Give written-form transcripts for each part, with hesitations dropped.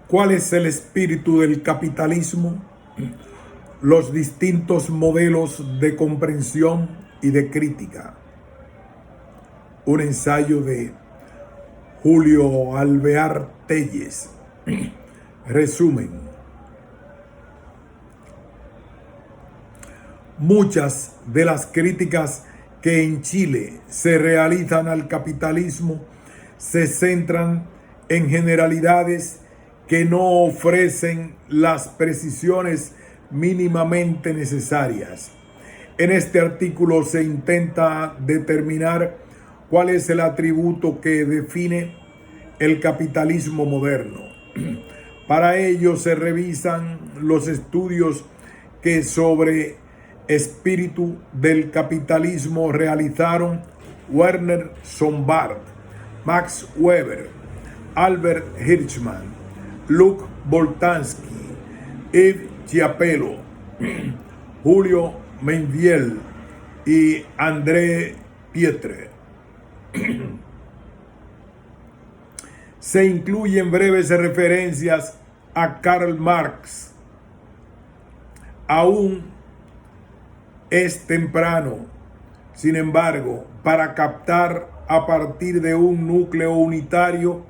¿Cuál es el espíritu del capitalismo? Los distintos modelos de comprensión y de crítica. Un ensayo de Julio Alvear Telles. Resumen. Muchas de las críticas que en Chile se realizan al capitalismo se centran en generalidades que no ofrecen las precisiones mínimamente necesarias. En este artículo se intenta determinar cuál es el atributo que define el capitalismo moderno. Para ello se revisan los estudios que sobre espíritu del capitalismo realizaron Werner Sombart, Max Weber, Albert Hirschman, Luc Boltanski, Yves Chiapello, Julio Mainviel y André Pietre. Se incluyen breves referencias a Karl Marx. Aún es temprano, sin embargo, para captar a partir de un núcleo unitario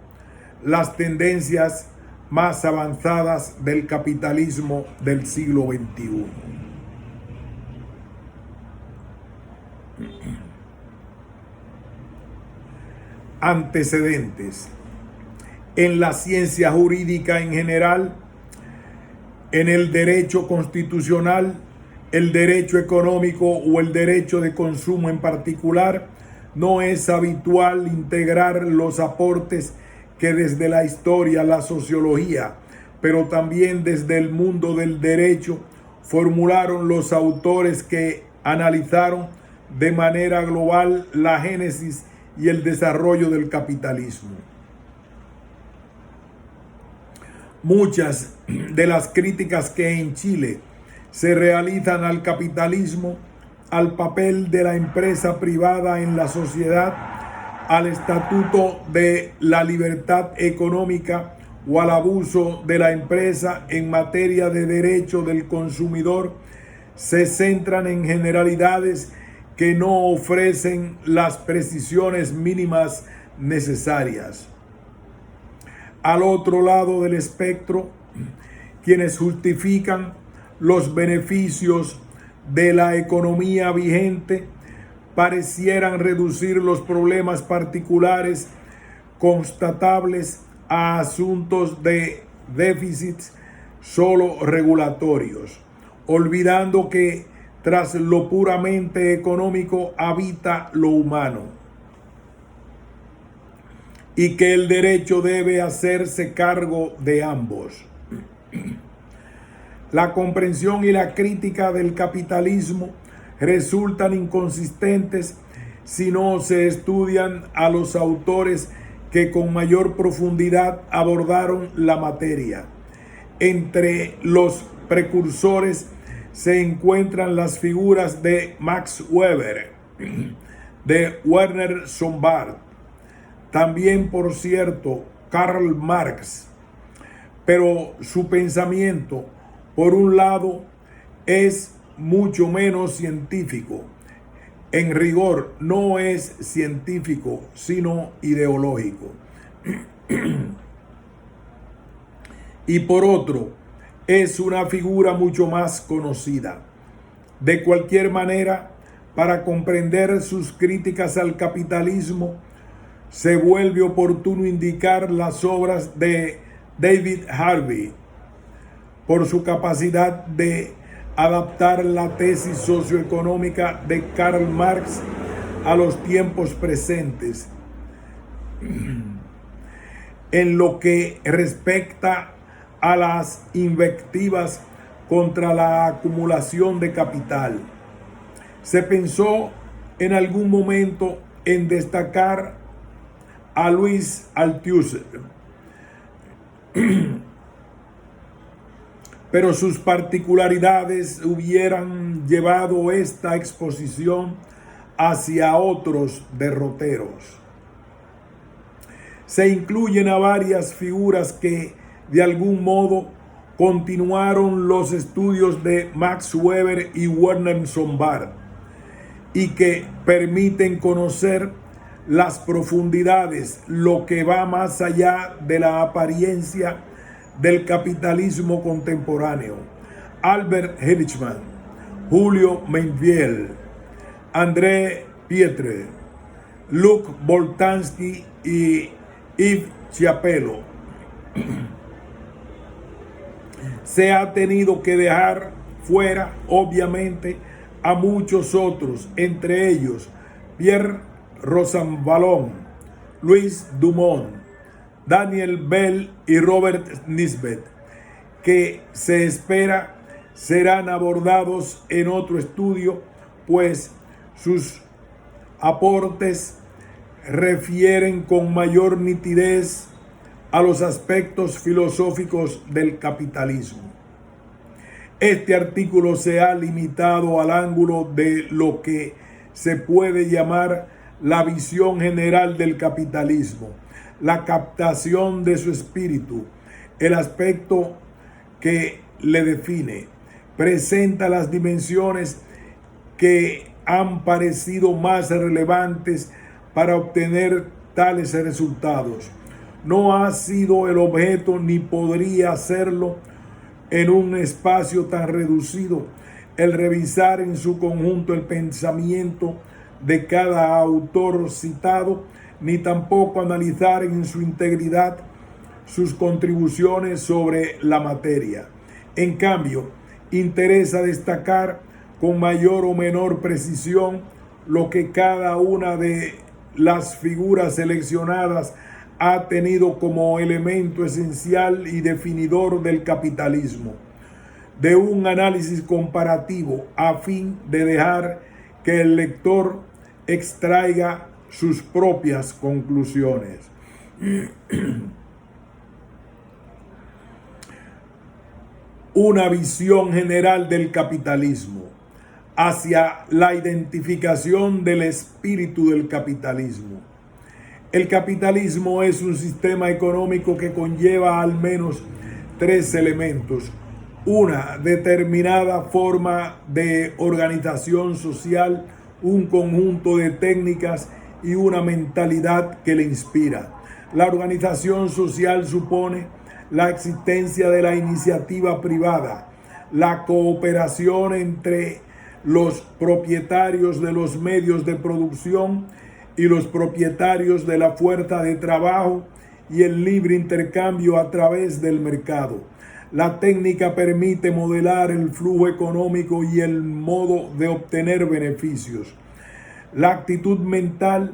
las tendencias más avanzadas del capitalismo del siglo XXI. Antecedentes. En la ciencia jurídica en general, en el derecho constitucional, el derecho económico o el derecho de consumo en particular, no es habitual integrar los aportes que desde la historia, la sociología, pero también desde el mundo del derecho, formularon los autores que analizaron de manera global la génesis y el desarrollo del capitalismo. Muchas de las críticas que en Chile se realizan al capitalismo, al papel de la empresa privada en la sociedad, al estatuto de la libertad económica o al abuso de la empresa en materia de derecho del consumidor, se centran en generalidades que no ofrecen las precisiones mínimas necesarias. Al otro lado del espectro, quienes justifican los beneficios de la economía vigente parecieran reducir los problemas particulares constatables a asuntos de déficits solo regulatorios, olvidando que tras lo puramente económico habita lo humano y que el derecho debe hacerse cargo de ambos. La comprensión y la crítica del capitalismo resultan inconsistentes si no se estudian a los autores que con mayor profundidad abordaron la materia. Entre los precursores se encuentran las figuras de Max Weber, de Werner Sombart, también, por cierto, Karl Marx, pero su pensamiento, por un lado, es mucho menos científico. En rigor, no es científico, sino ideológico. Y por otro, es una figura mucho más conocida. De cualquier manera, para comprender sus críticas al capitalismo, se vuelve oportuno indicar las obras de David Harvey, por su capacidad de adaptar la tesis socioeconómica de Karl Marx a los tiempos presentes. En lo que respecta a las invectivas contra la acumulación de capital, se pensó en algún momento en destacar a Louis Althusser, pero sus particularidades hubieran llevado esta exposición hacia otros derroteros. Se incluyen a varias figuras que de algún modo continuaron los estudios de Max Weber y Werner Sombart y que permiten conocer las profundidades, lo que va más allá de la apariencia del capitalismo contemporáneo. Albert Hirschman, Julio Menviel, André Pietre, Luc Boltanski y Yves Chiapello. Se ha tenido que dejar fuera, obviamente, a muchos otros, entre ellos Pierre Rosanvallon, Louis Dumont, Daniel Bell y Robert Nisbet, que se espera serán abordados en otro estudio, pues sus aportes refieren con mayor nitidez a los aspectos filosóficos del capitalismo. Este artículo se ha limitado al ángulo de lo que se puede llamar la visión general del capitalismo, la captación de su espíritu, el aspecto que le define, presenta las dimensiones que han parecido más relevantes para obtener tales resultados. No ha sido el objeto ni podría serlo en un espacio tan reducido el revisar en su conjunto el pensamiento de cada autor citado, ni tampoco analizar en su integridad sus contribuciones sobre la materia. En cambio, interesa destacar con mayor o menor precisión lo que cada una de las figuras seleccionadas ha tenido como elemento esencial y definidor del capitalismo, de un análisis comparativo a fin de dejar que el lector extraiga sus propias conclusiones. Una visión general del capitalismo hacia la identificación del espíritu del capitalismo. El capitalismo es un sistema económico que conlleva al menos tres elementos: una determinada forma de organización social, un conjunto de técnicas y una mentalidad que le inspira. La organización social supone la existencia de la iniciativa privada, la cooperación entre los propietarios de los medios de producción y los propietarios de la fuerza de trabajo y el libre intercambio a través del mercado. La técnica permite modelar el flujo económico y el modo de obtener beneficios. La actitud mental,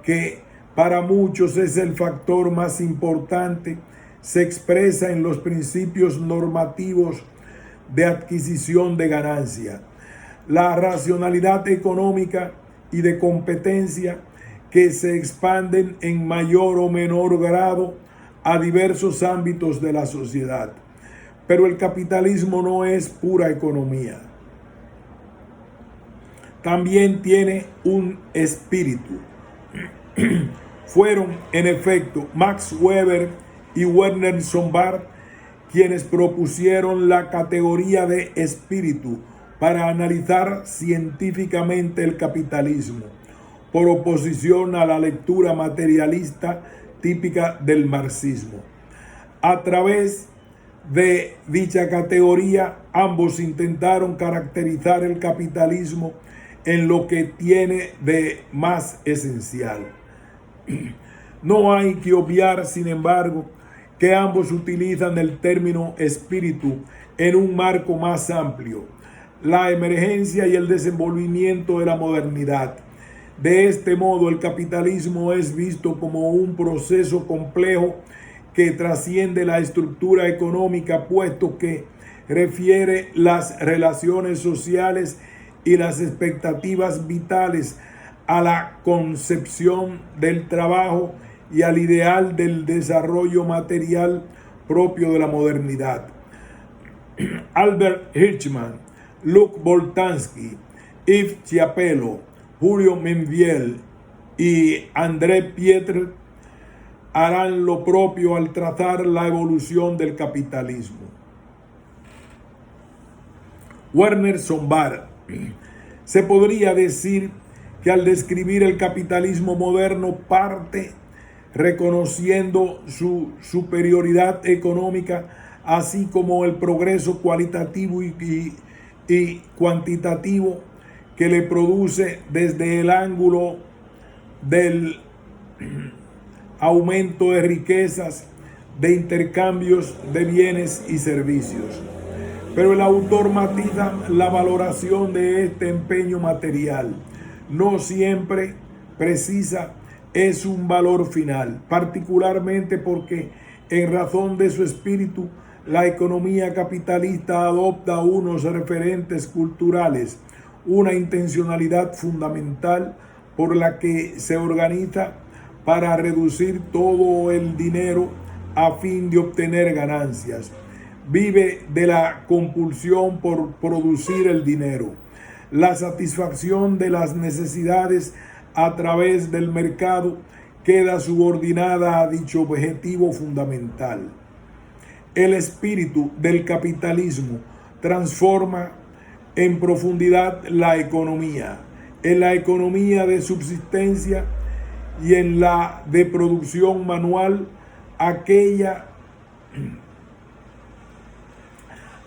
que para muchos es el factor más importante, se expresa en los principios normativos de adquisición de ganancia. La racionalidad económica y de competencia, que se expanden en mayor o menor grado a diversos ámbitos de la sociedad. Pero el capitalismo no es pura economía. También tiene un espíritu. Fueron, en efecto, Max Weber y Werner Sombart quienes propusieron la categoría de espíritu para analizar científicamente el capitalismo, por oposición a la lectura materialista típica del marxismo. A través de dicha categoría, ambos intentaron caracterizar el capitalismo en lo que tiene de más esencial. No hay que obviar, sin embargo, que ambos utilizan el término espíritu en un marco más amplio: la emergencia y el desenvolvimiento de la modernidad. De este modo, el capitalismo es visto como un proceso complejo que trasciende la estructura económica, puesto que refiere las relaciones sociales y las expectativas vitales a la concepción del trabajo y al ideal del desarrollo material propio de la modernidad. Albert Hirschman, Luc Boltanski, Yves Chiapello, Julio Menviel y André Pietre harán lo propio al trazar la evolución del capitalismo. Werner Sombart. Se podría decir que al describir el capitalismo moderno parte reconociendo su superioridad económica, así como el progreso cualitativo y cuantitativo que le produce desde el ángulo del aumento de riquezas, de intercambios de bienes y servicios. Pero el autor matiza la valoración de este empeño material. No siempre precisa es un valor final, particularmente porque en razón de su espíritu, la economía capitalista adopta unos referentes culturales, una intencionalidad fundamental por la que se organiza para reducir todo el dinero a fin de obtener ganancias. Vive de la compulsión por producir el dinero, la satisfacción de las necesidades a través del mercado queda subordinada a dicho objetivo fundamental. El espíritu del capitalismo transforma en profundidad la economía, en la economía de subsistencia y en la de producción manual, aquella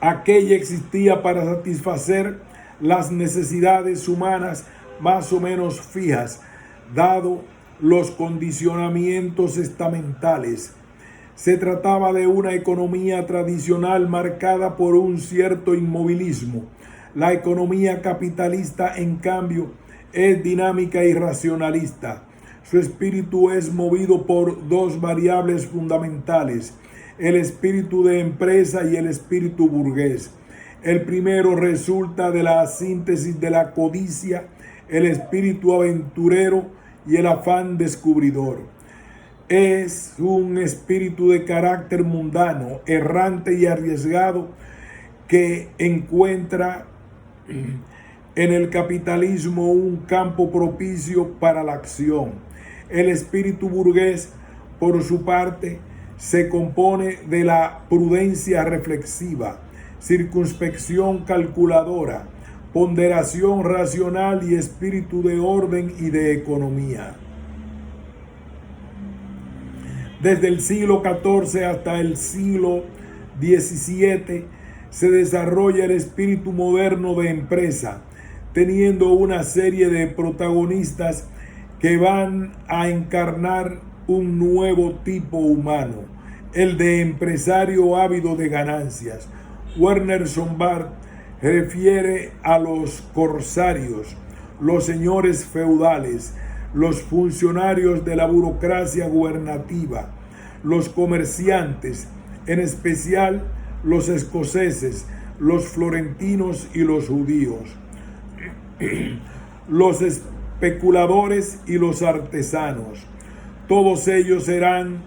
existía para satisfacer las necesidades humanas más o menos fijas, dado los condicionamientos estamentales. Se trataba de una economía tradicional marcada por un cierto inmovilismo. La economía capitalista, en cambio, es dinámica y racionalista. Su espíritu es movido por dos variables fundamentales: el espíritu de empresa y el espíritu burgués. El primero resulta de la síntesis de la codicia, el espíritu aventurero y el afán descubridor. Es un espíritu de carácter mundano, errante y arriesgado que encuentra en el capitalismo un campo propicio para la acción. El espíritu burgués, por su parte, se compone de la prudencia reflexiva, circunspección calculadora, ponderación racional y espíritu de orden y de economía. Desde el siglo XIV hasta el siglo XVII se desarrolla el espíritu moderno de empresa, teniendo una serie de protagonistas que van a encarnar un nuevo tipo humano, el de empresario ávido de ganancias. Werner Sombart refiere a los corsarios, los señores feudales, los funcionarios de la burocracia gubernativa, los comerciantes, en especial los escoceses, los florentinos y los judíos, los especuladores y los artesanos. Todos ellos serán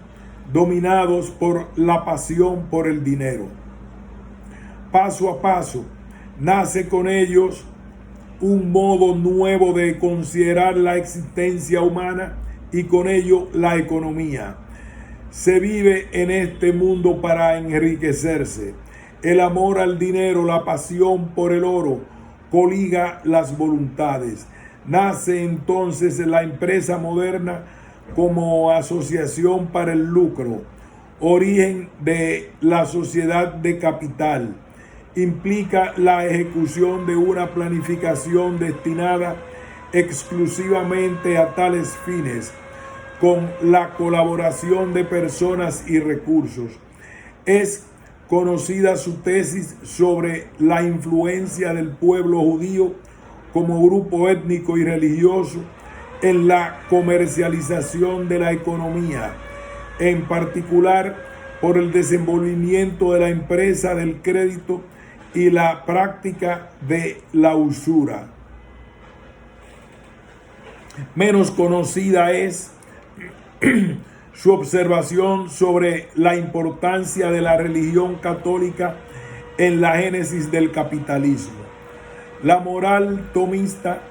dominados por la pasión por el dinero. Paso a paso, nace con ellos un modo nuevo de considerar la existencia humana y con ello la economía. Se vive en este mundo para enriquecerse. El amor al dinero, la pasión por el oro, coliga las voluntades. Nace entonces la empresa moderna como asociación para el lucro, origen de la sociedad de capital. Implica la ejecución de una planificación destinada exclusivamente a tales fines, con la colaboración de personas y recursos. Es conocida su tesis sobre la influencia del pueblo judío como grupo étnico y religioso en la comercialización de la economía, en particular por el desenvolvimiento de la empresa del crédito y la práctica de la usura. Menos conocida es su observación sobre la importancia de la religión católica en la génesis del capitalismo. La moral tomista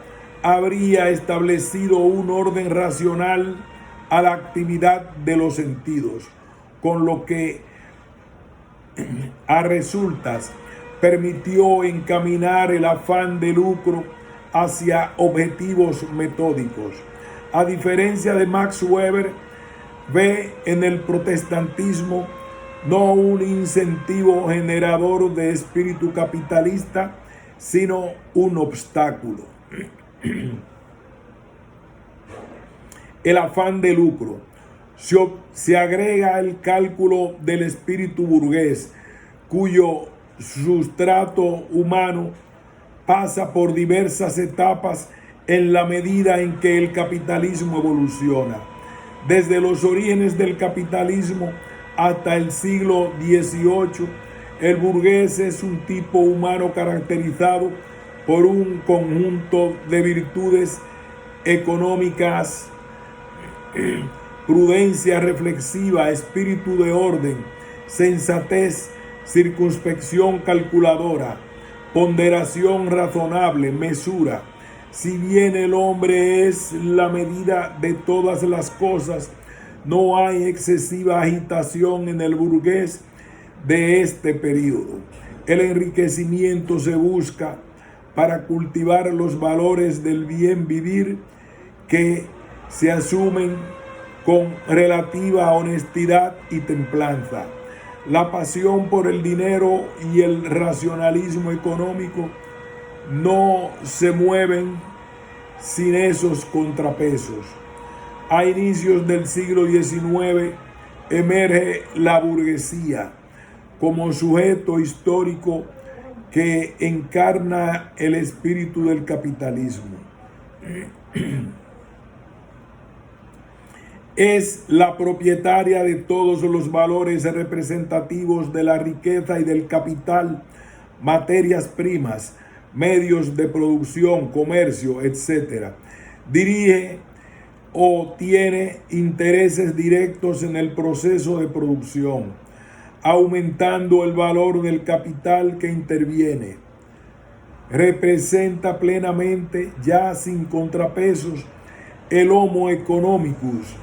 habría establecido un orden racional a la actividad de los sentidos, con lo que a resultas permitió encaminar el afán de lucro hacia objetivos metódicos. A diferencia de Max Weber, ve en el protestantismo no un incentivo generador de espíritu capitalista, sino un obstáculo. El afán de lucro. Se agrega el cálculo del espíritu burgués, cuyo sustrato humano pasa por diversas etapas en la medida en que el capitalismo evoluciona. Desde los orígenes del capitalismo hasta el siglo XVIII, el burgués es un tipo humano caracterizado por un conjunto de virtudes económicas, prudencia reflexiva, espíritu de orden, sensatez, circunspección calculadora, ponderación razonable, mesura. Si bien el hombre es la medida de todas las cosas, no hay excesiva agitación en el burgués de este periodo. El enriquecimiento se busca para cultivar los valores del bien vivir que se asumen con relativa honestidad y templanza. La pasión por el dinero y el racionalismo económico no se mueven sin esos contrapesos. A inicios del siglo XIX emerge la burguesía como sujeto histórico que encarna el espíritu del capitalismo. Es la propietaria de todos los valores representativos de la riqueza y del capital, materias primas, medios de producción, comercio, etc. Dirige o tiene intereses directos en el proceso de producción, aumentando el valor del capital que interviene. Representa plenamente, ya sin contrapesos, el homo economicus,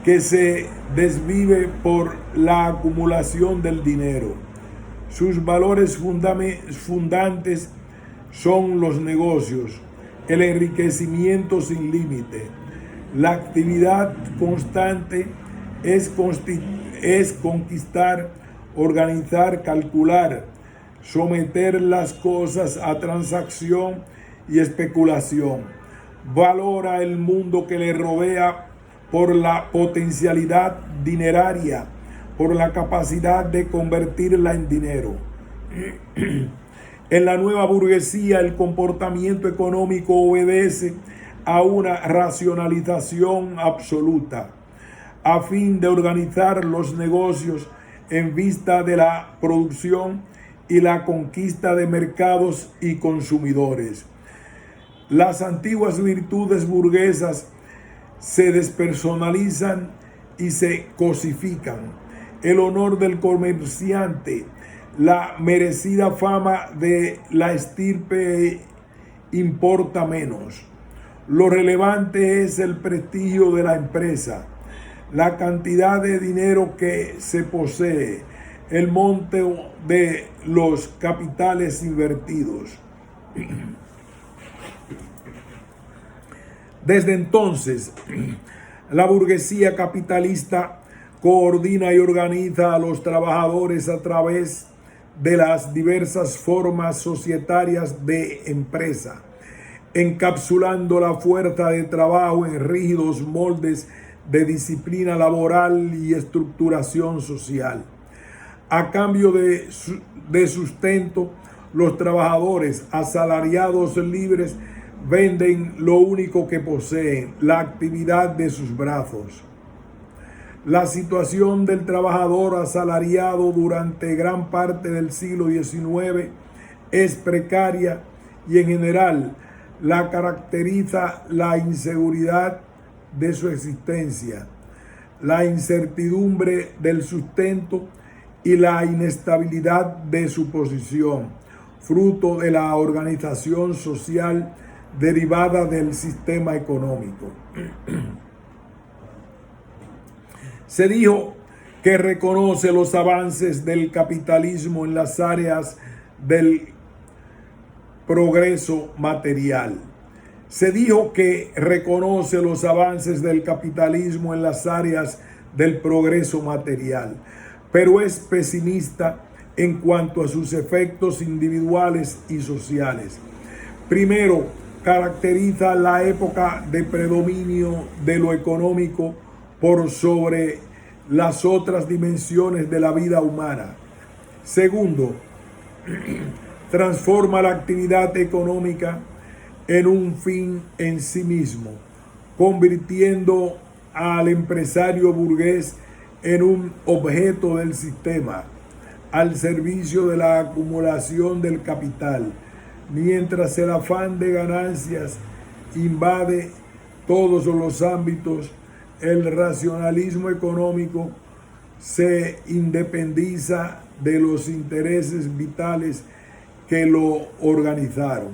que se desvive por la acumulación del dinero. Sus valores fundantes son los negocios, el enriquecimiento sin límite. La actividad constante es conquistar, organizar, calcular, someter las cosas a transacción y especulación. Valora el mundo que le rodea por la potencialidad dineraria, por la capacidad de convertirla en dinero. En la nueva burguesía, el comportamiento económico obedece a una racionalización absoluta, a fin de organizar los negocios en vista de la producción y la conquista de mercados y consumidores. Las antiguas virtudes burguesas se despersonalizan y se cosifican. El honor del comerciante, la merecida fama de la estirpe importa menos. Lo relevante es el prestigio de la empresa, la cantidad de dinero que se posee, el monte de los capitales invertidos. Desde entonces, la burguesía capitalista coordina y organiza a los trabajadores a través de las diversas formas societarias de empresa, encapsulando la fuerza de trabajo en rígidos moldes de disciplina laboral y estructuración social. A cambio de sustento, los trabajadores asalariados libres venden lo único que poseen, la actividad de sus brazos. La situación del trabajador asalariado durante gran parte del siglo XIX es precaria y en general la caracteriza la inseguridad de su existencia, la incertidumbre del sustento y la inestabilidad de su posición, fruto de la organización social derivada del sistema económico. Se dijo que reconoce los avances del capitalismo en las áreas del progreso material. Se dijo que reconoce los avances del capitalismo en las áreas del progreso material, pero es pesimista en cuanto a sus efectos individuales y sociales. Primero, caracteriza la época de predominio de lo económico por sobre las otras dimensiones de la vida humana. Segundo, transforma la actividad económica en un fin en sí mismo, convirtiendo al empresario burgués en un objeto del sistema, al servicio de la acumulación del capital, mientras el afán de ganancias invade todos los ámbitos. El racionalismo económico se independiza de los intereses vitales que lo organizaron.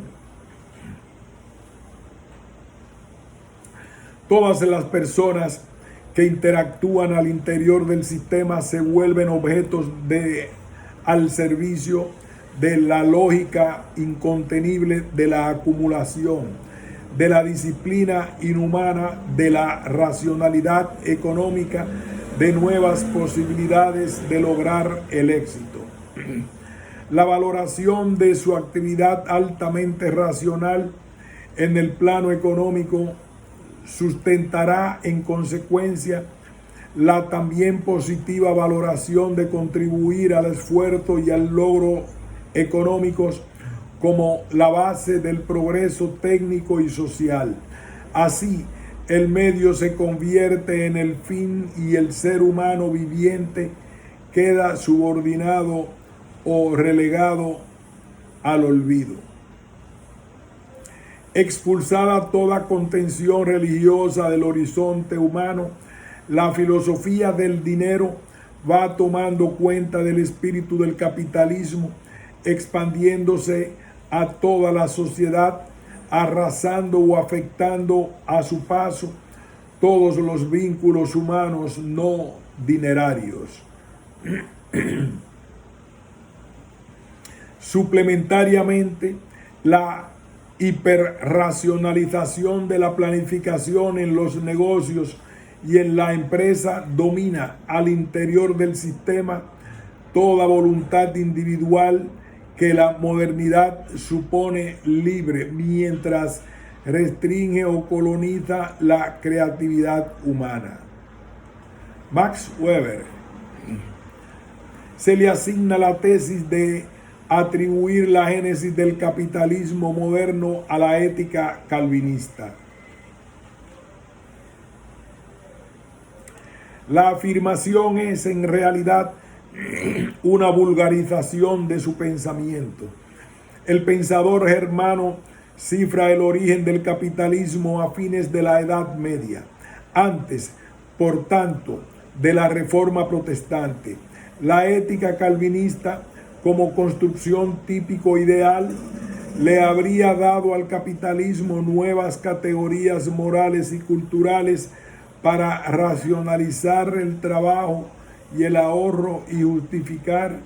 Todas las personas que interactúan al interior del sistema se vuelven objetos al servicio de la lógica incontenible de la acumulación, de la disciplina inhumana, de la racionalidad económica, de nuevas posibilidades de lograr el éxito. La valoración de su actividad altamente racional en el plano económico sustentará en consecuencia la también positiva valoración de contribuir al esfuerzo y al logro económicos como la base del progreso técnico y social. Así, el medio se convierte en el fin y el ser humano viviente queda subordinado o relegado al olvido. Expulsada toda contención religiosa del horizonte humano, la filosofía del dinero va tomando cuenta del espíritu del capitalismo, expandiéndose a toda la sociedad, arrasando o afectando a su paso todos los vínculos humanos no dinerarios. Suplementariamente, la hiperracionalización de la planificación en los negocios y en la empresa domina al interior del sistema toda voluntad individual que la modernidad supone libre, mientras restringe o coloniza la creatividad humana. Max Weber se le asigna la tesis de atribuir la génesis del capitalismo moderno a la ética calvinista. La afirmación es en realidad una vulgarización de su pensamiento. El pensador germano cifra el origen del capitalismo a fines de la Edad Media, antes, por tanto, de la Reforma Protestante. La ética calvinista, como construcción típico ideal, le habría dado al capitalismo nuevas categorías morales y culturales para racionalizar el trabajo y el ahorro y justificar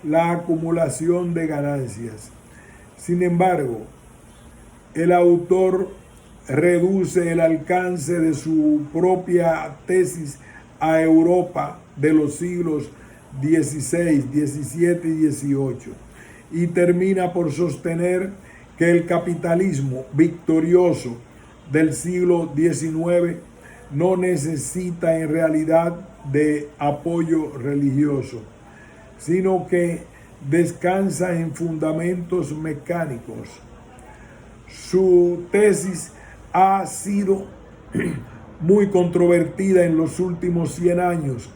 la acumulación de ganancias. Sin embargo, el autor reduce el alcance de su propia tesis a Europa de los siglos XVI, XVII y XVIII y termina por sostener que el capitalismo victorioso del siglo XIX no necesita en realidad de apoyo religioso, sino que descansa en fundamentos mecánicos. Su tesis ha sido muy controvertida en los últimos 100 años,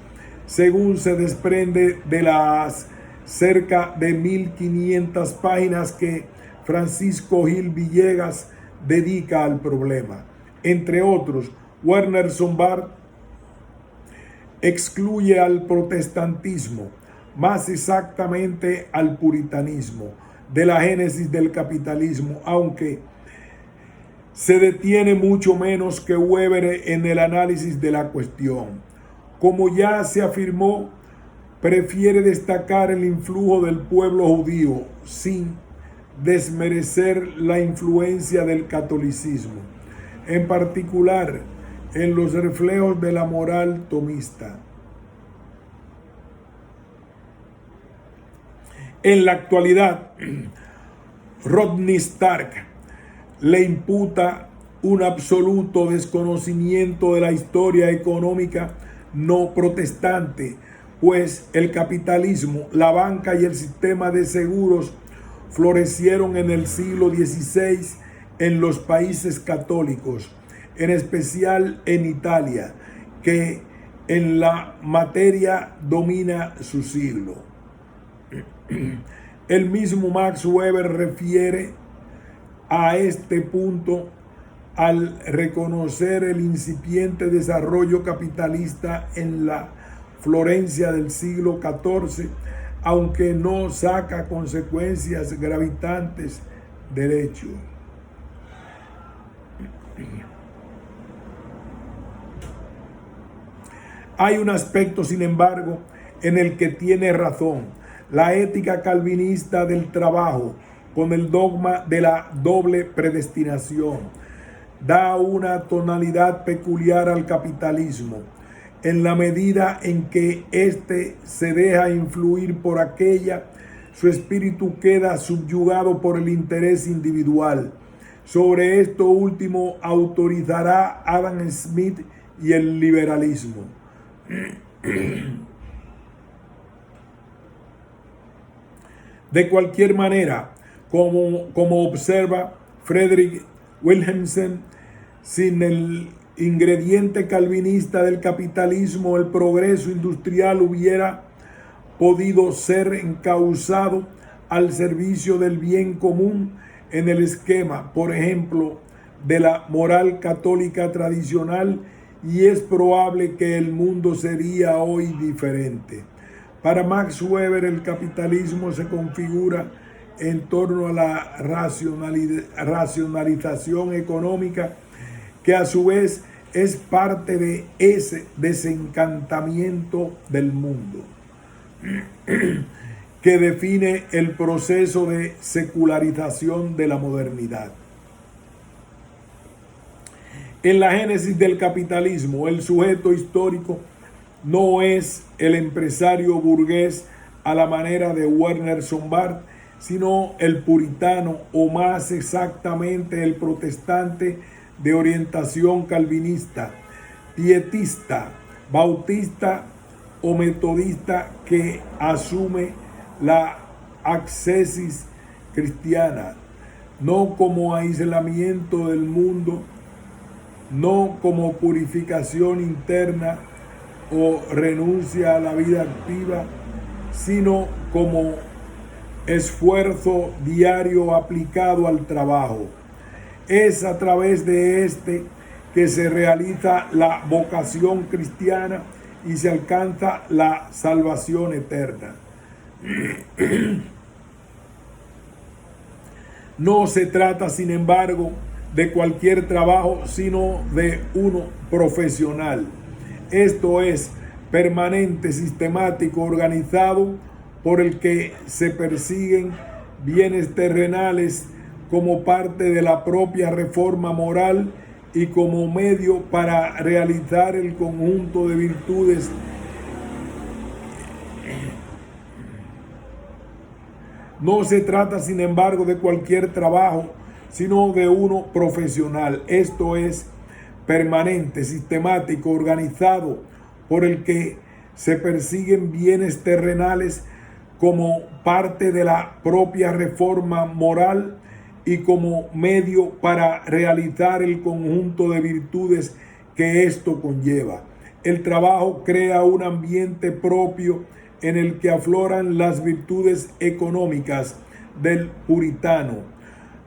según se desprende de las cerca de 1500 páginas que Francisco Gil Villegas dedica al problema. Entre otros, Werner Sombart excluye al protestantismo, más exactamente al puritanismo, de la génesis del capitalismo, aunque se detiene mucho menos que Weber en el análisis de la cuestión. Como ya se afirmó, prefiere destacar el influjo del pueblo judío sin desmerecer la influencia del catolicismo, en particular en los reflejos de la moral tomista. En la actualidad, Rodney Stark le imputa un absoluto desconocimiento de la historia económica no protestante, pues el capitalismo, la banca y el sistema de seguros florecieron en el siglo XVI en los países católicos, en especial en Italia, que en la materia domina su siglo. El mismo Max Weber refiere a este punto al reconocer el incipiente desarrollo capitalista en la Florencia del siglo XIV, aunque no saca consecuencias gravitantes del hecho. Hay un aspecto, sin embargo, en el que tiene razón: la ética calvinista del trabajo, con el dogma de la doble predestinación, da una tonalidad peculiar al capitalismo, en la medida en que éste se deja influir por aquella, su espíritu queda subyugado por el interés individual. Sobre esto último autorizará Adam Smith y el liberalismo. De cualquier manera, como observa Frederick Wilhelmsen, sin el ingrediente calvinista del capitalismo, el progreso industrial hubiera podido ser encauzado al servicio del bien común en el esquema, por ejemplo, de la moral católica tradicional, y es probable que el mundo sería hoy diferente. Para Max Weber, el capitalismo se configura en torno a la racionalización económica, que a su vez es parte de ese desencantamiento del mundo que define el proceso de secularización de la modernidad. En la génesis del capitalismo, el sujeto histórico no es el empresario burgués a la manera de Werner Sombart, sino el puritano, o más exactamente el protestante de orientación calvinista, pietista, bautista o metodista, que asume la ascesis cristiana, no como aislamiento del mundo, no como purificación interna o renuncia a la vida activa, sino como esfuerzo diario aplicado al trabajo. Es a través de este que se realiza la vocación cristiana y se alcanza la salvación eterna. No se trata, sin embargo, de cualquier trabajo, sino de uno profesional. Esto es, permanente, sistemático, organizado, por el que se persiguen bienes terrenales como parte de la propia reforma moral y como medio para realizar el conjunto de virtudes No se trata, sin embargo, de cualquier trabajo, sino de uno profesional. Esto es, permanente, sistemático, organizado, por el que se persiguen bienes terrenales como parte de la propia reforma moral y como medio para realizar el conjunto de virtudes que esto conlleva. El trabajo crea un ambiente propio en el que afloran las virtudes económicas del puritano: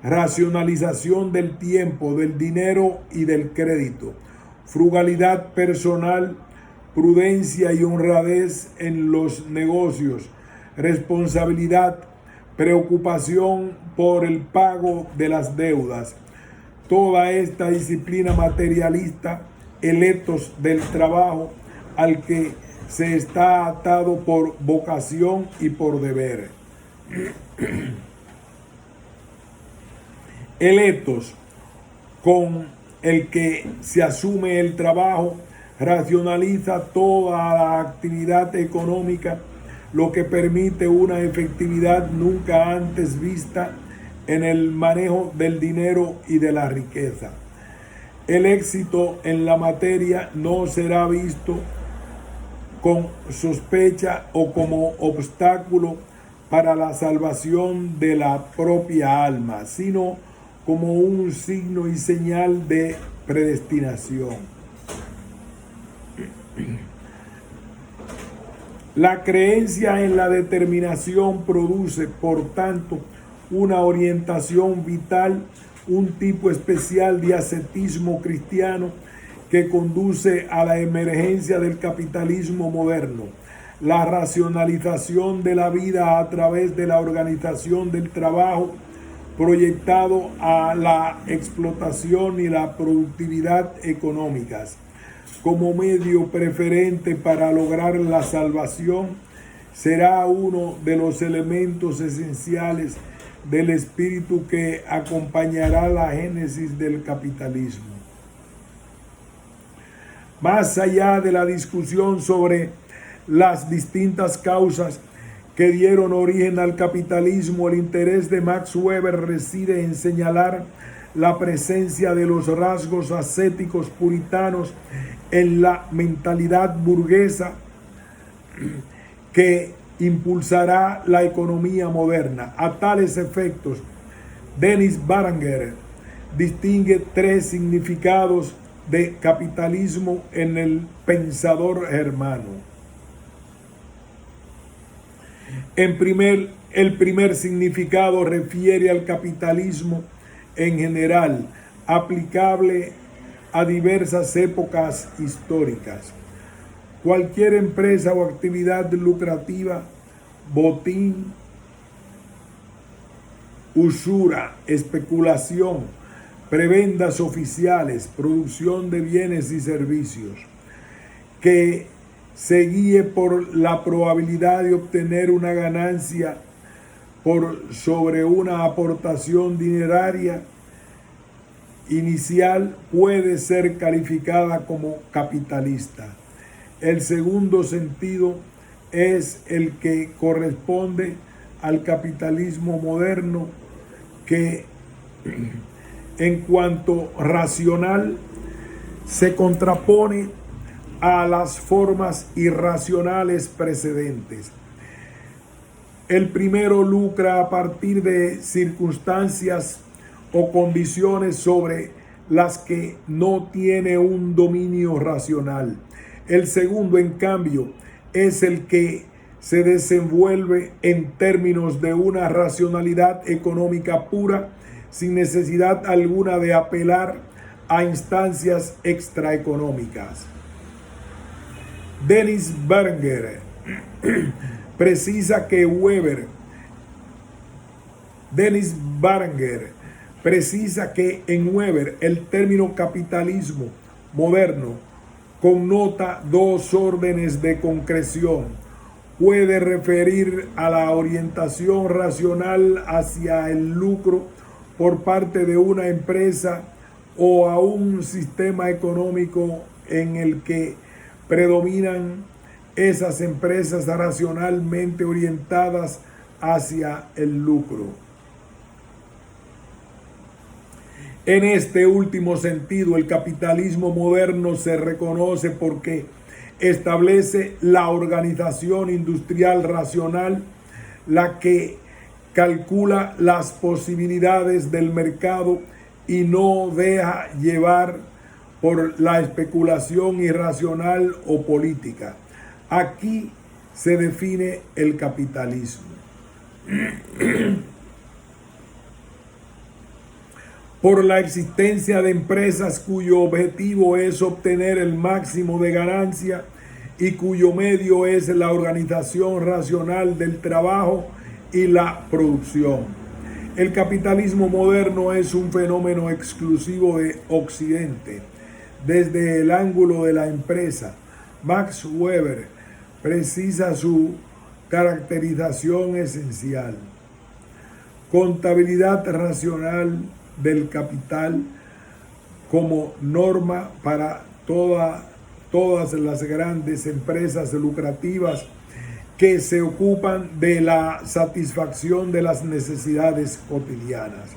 racionalización del tiempo, del dinero y del crédito, frugalidad personal, prudencia y honradez en los negocios, responsabilidad, preocupación por el pago de las deudas. Toda esta disciplina materialista, el ethos del trabajo, al que se está atado por vocación y por deber. El ethos con el que se asume el trabajo racionaliza toda la actividad económica, lo que permite una efectividad nunca antes vista en el manejo del dinero y de la riqueza. El éxito en la materia no será visto con sospecha o como obstáculo para la salvación de la propia alma, sino como un signo y señal de predestinación. La creencia en la determinación produce, por tanto, una orientación vital, un tipo especial de ascetismo cristiano que conduce a la emergencia del capitalismo moderno, la racionalización de la vida a través de la organización del trabajo proyectado a la explotación y la productividad económicas. Como medio preferente para lograr la salvación, será uno de los elementos esenciales del espíritu que acompañará la génesis del capitalismo. Más allá de la discusión sobre las distintas causas que dieron origen al capitalismo, el interés de Max Weber reside en señalar la presencia de los rasgos ascéticos puritanos en la mentalidad burguesa que impulsará la economía moderna. A tales efectos, Dennis Baranger distingue tres significados de capitalismo en el pensador germano. El primer significado refiere al capitalismo en general, aplicable a diversas épocas históricas. Cualquier empresa o actividad lucrativa, botín, usura, especulación, prebendas oficiales, producción de bienes y servicios, que se guíe por la probabilidad de obtener una ganancia por sobre una aportación dineraria inicial, puede ser calificada como capitalista. El segundo sentido es el que corresponde al capitalismo moderno, que en cuanto racional se contrapone a las formas irracionales precedentes. El primero lucra a partir de circunstancias o condiciones sobre las que no tiene un dominio racional. El segundo, en cambio, es el que se desenvuelve en términos de una racionalidad económica pura, sin necesidad alguna de apelar a instancias extraeconómicas. Dennis Baranger precisa que en Weber el término capitalismo moderno connota dos órdenes de concreción. Puede referir a la orientación racional hacia el lucro por parte de una empresa o a un sistema económico en el que predominan esas empresas racionalmente orientadas hacia el lucro. En este último sentido, el capitalismo moderno se reconoce porque establece la organización industrial racional, la que calcula las posibilidades del mercado y no deja llevar por la especulación irracional o política. Aquí se define el capitalismo. Por la existencia de empresas cuyo objetivo es obtener el máximo de ganancia y cuyo medio es la organización racional del trabajo y la producción. El capitalismo moderno es un fenómeno exclusivo de Occidente. Desde el ángulo de la empresa, Max Weber precisa su caracterización esencial: contabilidad racional del capital como norma para todas las grandes empresas lucrativas que se ocupan de la satisfacción de las necesidades cotidianas.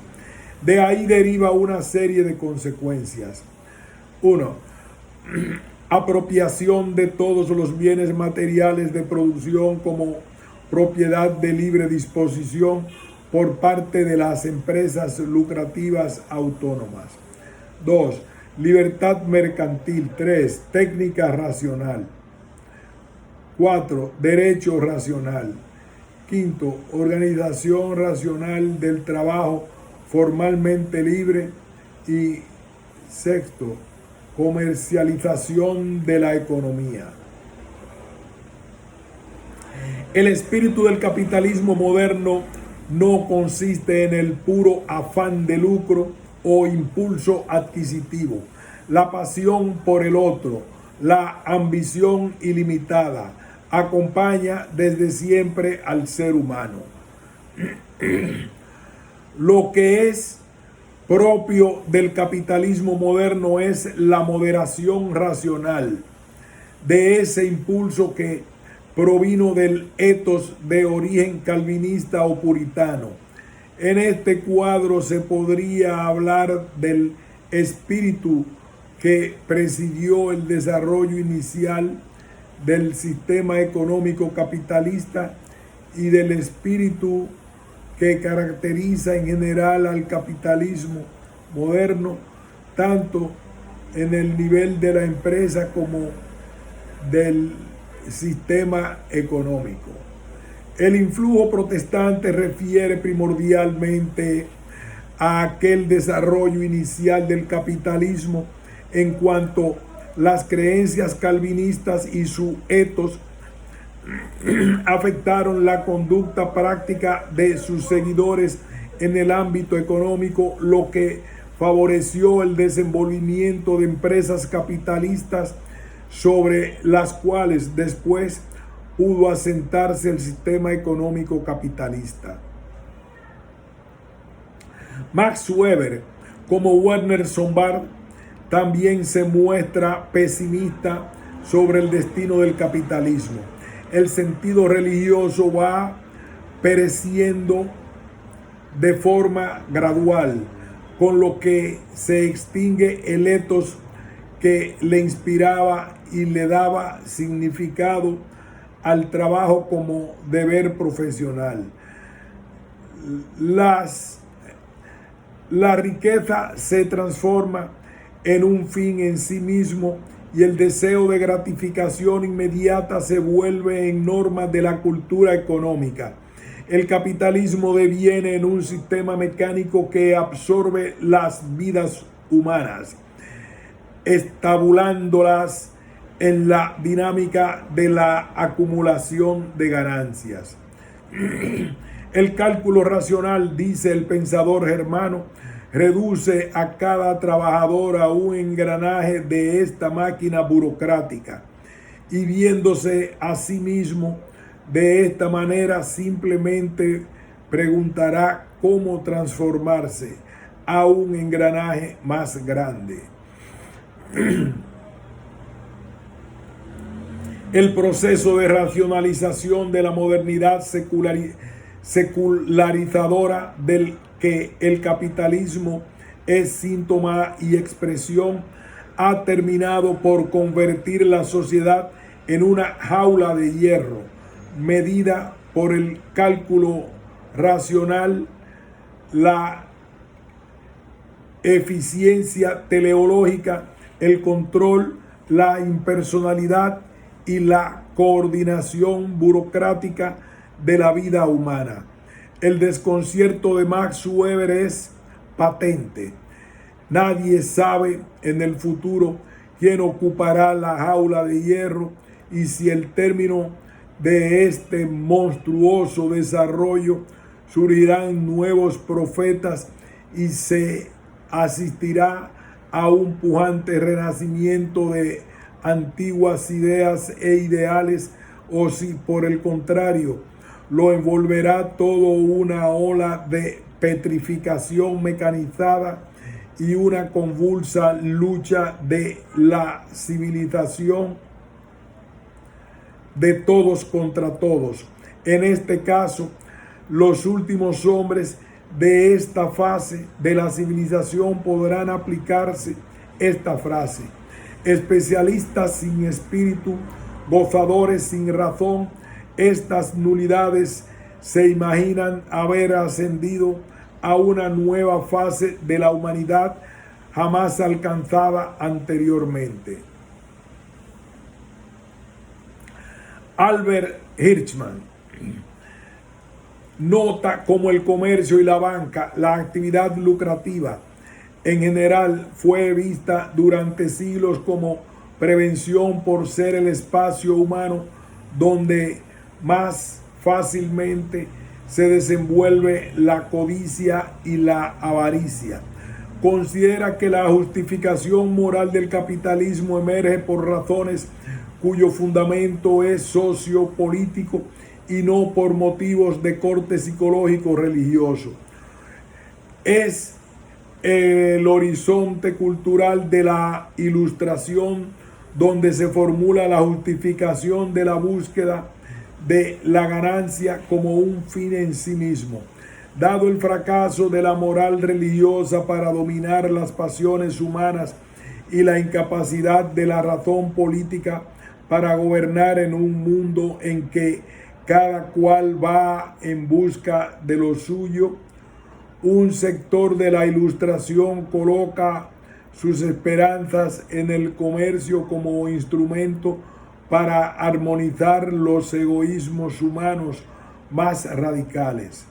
De ahí deriva una serie de consecuencias. 1. Apropiación de todos los bienes materiales de producción como propiedad de libre disposición por parte de las empresas lucrativas autónomas. 2. Libertad mercantil. 3. Técnica racional. 4. Derecho racional. 5. Organización racional del trabajo formalmente libre. Y 6. Comercialización de la economía. El espíritu del capitalismo moderno no consiste en el puro afán de lucro o impulso adquisitivo, la pasión por el otro, la ambición ilimitada, acompaña desde siempre al ser humano. Lo que es propio del capitalismo moderno es la moderación racional de ese impulso que provino del ethos de origen calvinista o puritano. En este cuadro se podría hablar del espíritu que presidió el desarrollo inicial del sistema económico capitalista y del espíritu que caracteriza en general al capitalismo moderno, tanto en el nivel de la empresa como del sistema económico. El influjo protestante refiere primordialmente a aquel desarrollo inicial del capitalismo en cuanto las creencias calvinistas y su ethos afectaron la conducta práctica de sus seguidores en el ámbito económico, lo que favoreció el desenvolvimiento de empresas capitalistas sobre las cuales después pudo asentarse el sistema económico capitalista. Max Weber, como Werner Sombart, también se muestra pesimista sobre el destino del capitalismo. El sentido religioso va pereciendo de forma gradual, con lo que se extingue el ethos que le inspiraba y le daba significado al trabajo como deber profesional. La riqueza se transforma en un fin en sí mismo y el deseo de gratificación inmediata se vuelve en norma de la cultura económica. El capitalismo deviene en un sistema mecánico que absorbe las vidas humanas, estabulándolas en la dinámica de la acumulación de ganancias. El cálculo racional, dice el pensador germano, reduce a cada trabajador a un engranaje de esta máquina burocrática y viéndose a sí mismo de esta manera simplemente preguntará cómo transformarse a un engranaje más grande. El proceso de racionalización de la modernidad secularizadora del que el capitalismo es síntoma y expresión ha terminado por convertir la sociedad en una jaula de hierro, medida por el cálculo racional, la eficiencia teleológica, el control, la impersonalidad y la coordinación burocrática de la vida humana. El desconcierto de Max Weber es patente. Nadie sabe en el futuro quién ocupará la jaula de hierro y si el término de este monstruoso desarrollo surgirán nuevos profetas y se asistirá a un pujante renacimiento de antiguas ideas e ideales, o si por el contrario lo envolverá todo una ola de petrificación mecanizada y una convulsa lucha de la civilización de todos contra todos. En este caso, los últimos hombres de esta fase de la civilización podrán aplicarse esta frase: especialistas sin espíritu, gozadores sin razón. Estas nulidades se imaginan haber ascendido a una nueva fase de la humanidad jamás alcanzada anteriormente. Albert Hirschman nota cómo el comercio y la banca, la actividad lucrativa en general, fue vista durante siglos como prevención por ser el espacio humano donde más fácilmente se desenvuelve la codicia y la avaricia. Considera que la justificación moral del capitalismo emerge por razones cuyo fundamento es sociopolítico y no por motivos de corte psicológico religioso. Es el horizonte cultural de la Ilustración donde se formula la justificación de la búsqueda de la ganancia como un fin en sí mismo. Dado el fracaso de la moral religiosa para dominar las pasiones humanas y la incapacidad de la razón política para gobernar en un mundo en que cada cual va en busca de lo suyo, un sector de la Ilustración coloca sus esperanzas en el comercio como instrumento para armonizar los egoísmos humanos más radicales.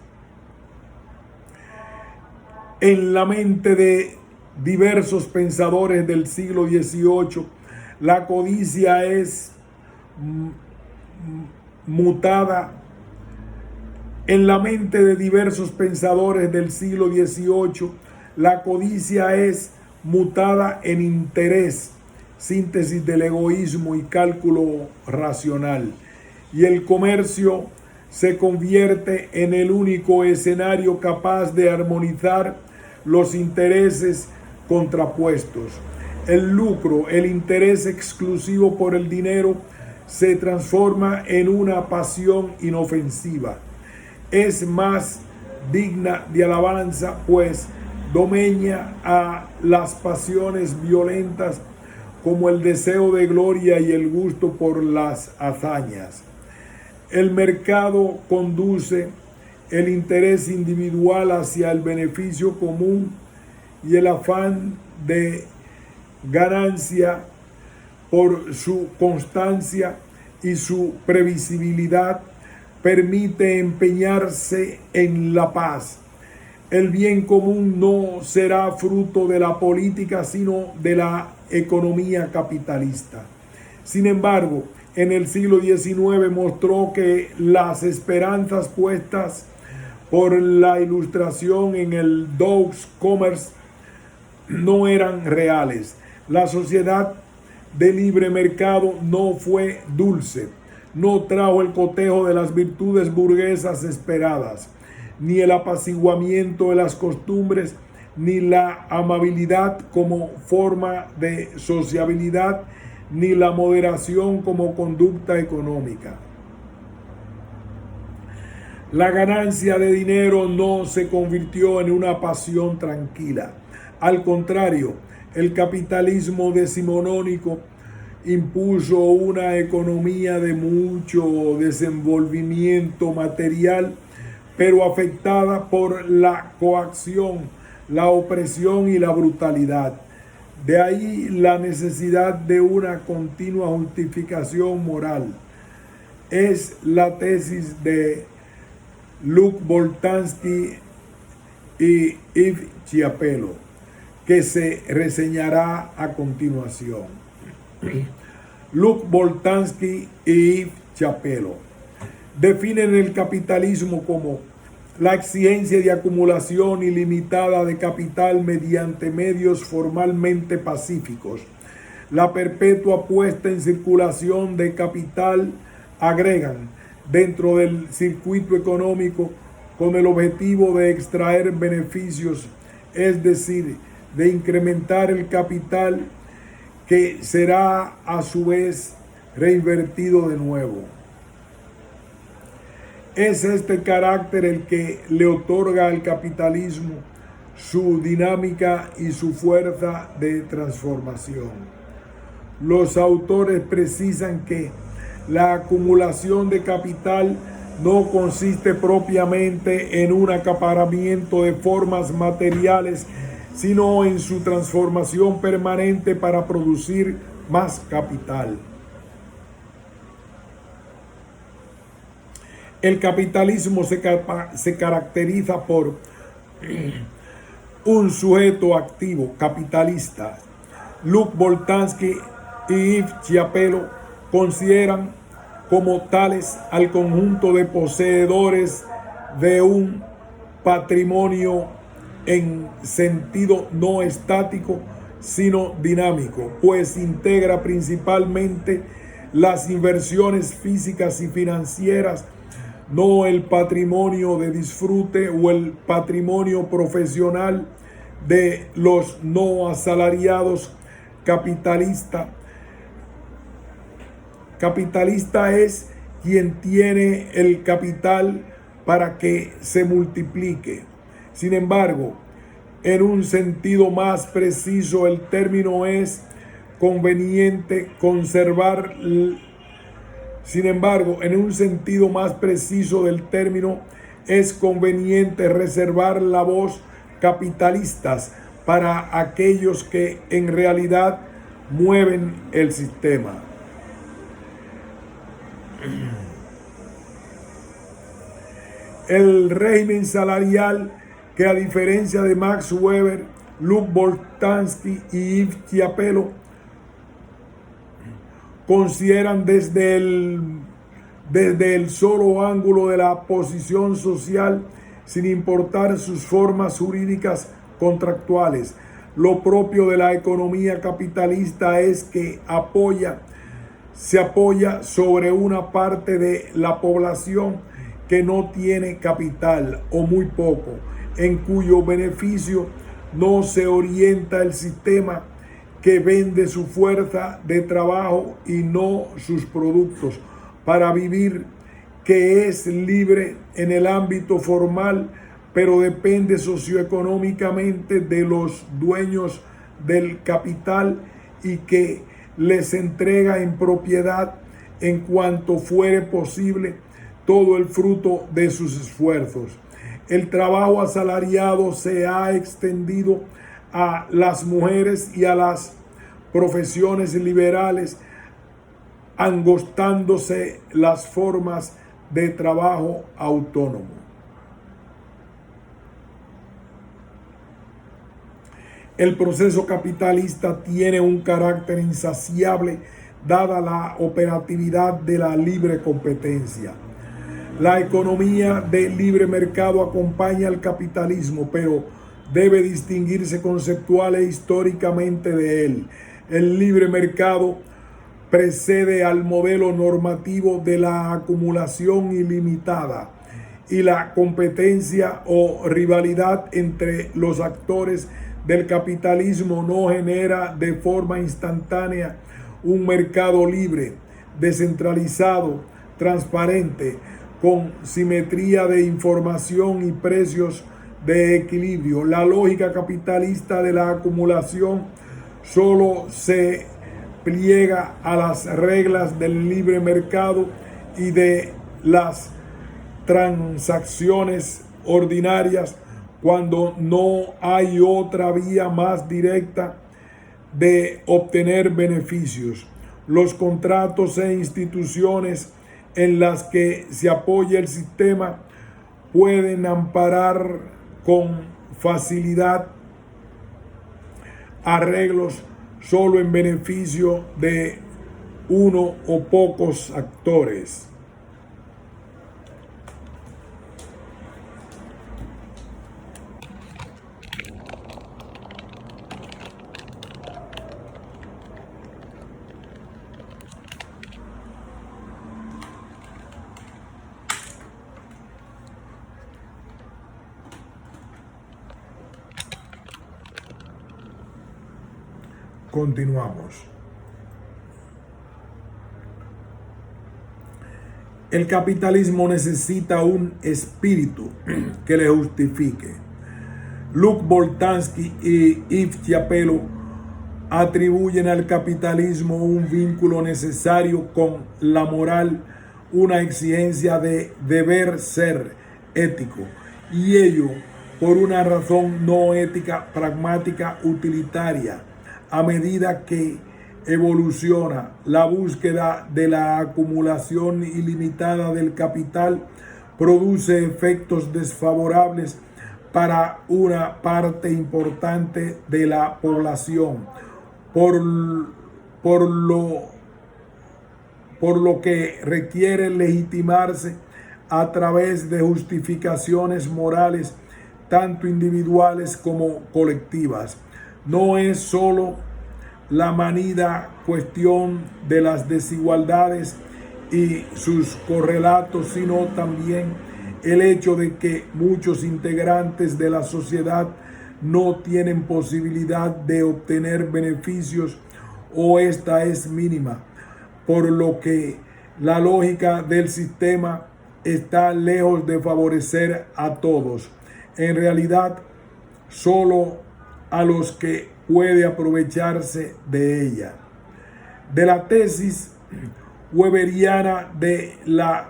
En la mente de diversos pensadores del siglo XVIII, la codicia es mutada. En la mente de diversos pensadores del siglo XVIII, la codicia es mutada en interés, síntesis del egoísmo y cálculo racional, y el comercio se convierte en el único escenario capaz de armonizar los intereses contrapuestos. El lucro, el interés exclusivo por el dinero, se transforma en una pasión inofensiva. Es más digna de alabanza, pues domeña a las pasiones violentas como el deseo de gloria y el gusto por las hazañas. El mercado conduce el interés individual hacia el beneficio común y el afán de ganancia por su constancia y su previsibilidad permite empeñarse en la paz. El bien común no será fruto de la política, sino de la economía capitalista. Sin embargo, en el siglo XIX mostró que las esperanzas puestas por la Ilustración en el Doux Commerce no eran reales. La sociedad de libre mercado no fue dulce, no trajo el cotejo de las virtudes burguesas esperadas, ni el apaciguamiento de las costumbres, ni la amabilidad como forma de sociabilidad, ni la moderación como conducta económica. La ganancia de dinero no se convirtió en una pasión tranquila. Al contrario, el capitalismo decimonónico impuso una economía de mucho desenvolvimiento material, pero afectada por la coacción, la opresión y la brutalidad. De ahí la necesidad de una continua justificación moral. Es la tesis de Luc Boltanski y Yves Chiapello, que se reseñará a continuación. Luc Boltanski y Yves Chiapello definen el capitalismo como la exigencia de acumulación ilimitada de capital mediante medios formalmente pacíficos, la perpetua puesta en circulación de capital agregan dentro del circuito económico con el objetivo de extraer beneficios, es decir, de incrementar el capital que será a su vez reinvertido de nuevo. Es este carácter el que le otorga al capitalismo su dinámica y su fuerza de transformación. Los autores precisan que la acumulación de capital no consiste propiamente en un acaparamiento de formas materiales, sino en su transformación permanente para producir más capital. El capitalismo se caracteriza por un sujeto activo, capitalista. Luc Boltanski y Yves Chiapello consideran como tales al conjunto de poseedores de un patrimonio en sentido no estático, sino dinámico, pues integra principalmente las inversiones físicas y financieras, no el patrimonio de disfrute o el patrimonio profesional de los no asalariados. Capitalista es quien tiene el capital para que se multiplique. Sin embargo, en un sentido más preciso, el término es conveniente conservar. Sin embargo, en un sentido más preciso del término, es conveniente reservar la voz capitalistas para aquellos que en realidad mueven el sistema. El régimen salarial, que a diferencia de Max Weber, Luc Boltanski y Yves Chiapello consideran desde el solo ángulo de la posición social, sin importar sus formas jurídicas contractuales. Lo propio de la economía capitalista es que se apoya sobre una parte de la población que no tiene capital o muy poco, en cuyo beneficio no se orienta el sistema, que vende su fuerza de trabajo y no sus productos para vivir, que es libre en el ámbito formal, pero depende socioeconómicamente de los dueños del capital y que les entrega en propiedad, en cuanto fuere posible, todo el fruto de sus esfuerzos. El trabajo asalariado se ha extendido a las mujeres y a las profesiones liberales, angostándose las formas de trabajo autónomo. El proceso capitalista tiene un carácter insaciable dada la operatividad de la libre competencia. La economía de libre mercado acompaña al capitalismo, pero debe distinguirse conceptual e históricamente de él. El libre mercado precede al modelo normativo de la acumulación ilimitada y la competencia o rivalidad entre los actores del capitalismo no genera de forma instantánea un mercado libre, descentralizado, transparente, con simetría de información y precios de equilibrio. La lógica capitalista de la acumulación solo se pliega a las reglas del libre mercado y de las transacciones ordinarias cuando no hay otra vía más directa de obtener beneficios. Los contratos e instituciones en las que se apoya el sistema pueden amparar con facilidad arreglos solo en beneficio de uno o pocos actores. Continuamos. El capitalismo necesita un espíritu que le justifique. Luc Boltanski y Yves Chiapello atribuyen al capitalismo un vínculo necesario con la moral, una exigencia de deber ser ético, y ello por una razón no ética, pragmática, utilitaria. A medida que evoluciona la búsqueda de la acumulación ilimitada del capital, produce efectos desfavorables para una parte importante de la población, por lo que requiere legitimarse a través de justificaciones morales, tanto individuales como colectivas. No es sólo la manida cuestión de las desigualdades y sus correlatos, sino también el hecho de que muchos integrantes de la sociedad no tienen posibilidad de obtener beneficios o esta es mínima, por lo que la lógica del sistema está lejos de favorecer a todos. En realidad, solo a los que puede aprovecharse de ella. De la tesis weberiana de la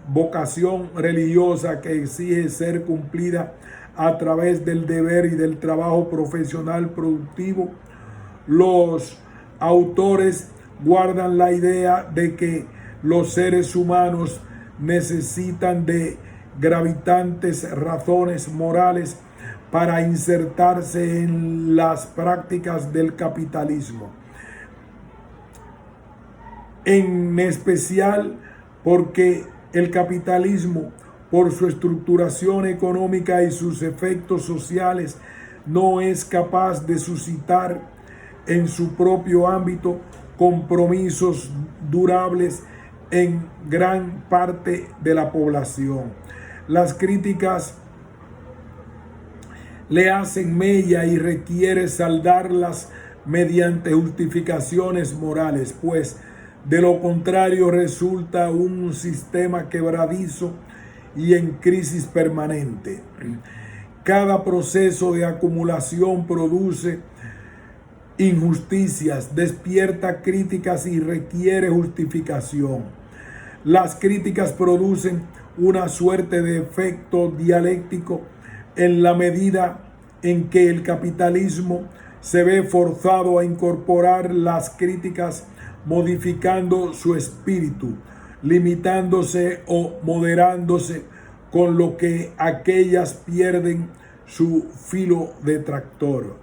vocación religiosa que exige ser cumplida a través del deber y del trabajo profesional productivo, los autores guardan la idea de que los seres humanos necesitan de gravitantes razones morales para insertarse en las prácticas del capitalismo. En especial porque el capitalismo, por su estructuración económica y sus efectos sociales, no es capaz de suscitar en su propio ámbito compromisos durables en gran parte de la población. Las críticas le hacen mella y requiere saldarlas mediante justificaciones morales, pues de lo contrario resulta un sistema quebradizo y en crisis permanente. Cada proceso de acumulación produce injusticias, despierta críticas y requiere justificación. Las críticas producen una suerte de efecto dialéctico en la medida en que el capitalismo se ve forzado a incorporar las críticas modificando su espíritu, limitándose o moderándose, con lo que aquellas pierden su filo detractor.